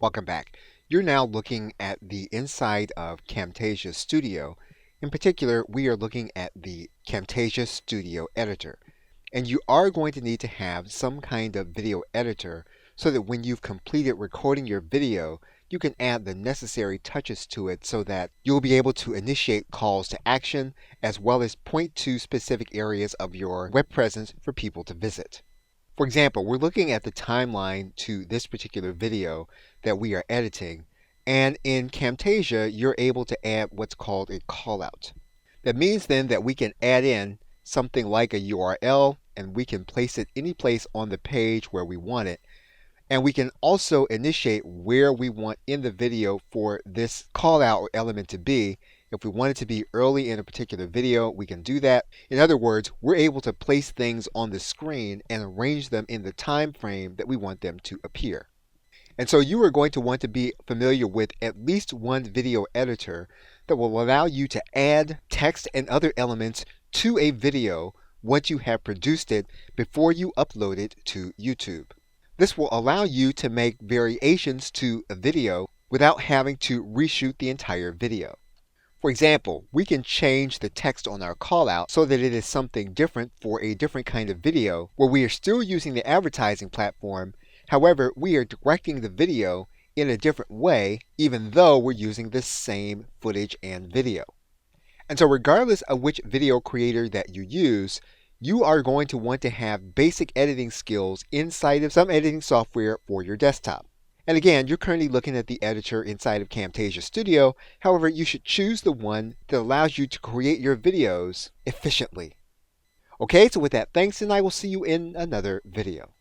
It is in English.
Welcome back. You're now looking at the inside of Camtasia Studio. In particular, we are looking at the Camtasia Studio editor. And you are going to need to have some kind of video editor so that when you've completed recording your video, you can add the necessary touches to it so that you'll be able to initiate calls to action as well as point to specific areas of your web presence for people to visit. For example, we're looking at the timeline to this particular video that we are editing, and in Camtasia, you're able to add what's called a callout. That means then that we can add in something like a URL, and we can place it any place on the page where we want it. And we can also initiate where we want in the video for this callout or element to be. If we want it to be early in a particular video, we can do that. In other words, we're able to place things on the screen and arrange them in the time frame that we want them to appear. And so you are going to want to be familiar with at least one video editor that will allow you to add text and other elements to a video once you have produced it before you upload it to YouTube. This will allow you to make variations to a video without having to reshoot the entire video. For example, we can change the text on our callout so that it is something different for a different kind of video where we are still using the advertising platform. However, we are directing the video in a different way even though we're using the same footage and video. And so regardless of which video creator that you use, you are going to want to have basic editing skills inside of some editing software for your desktop. And again, you're currently looking at the editor inside of Camtasia Studio. However, you should choose the one that allows you to create your videos efficiently. Okay, so with that, thanks, and I will see you in another video.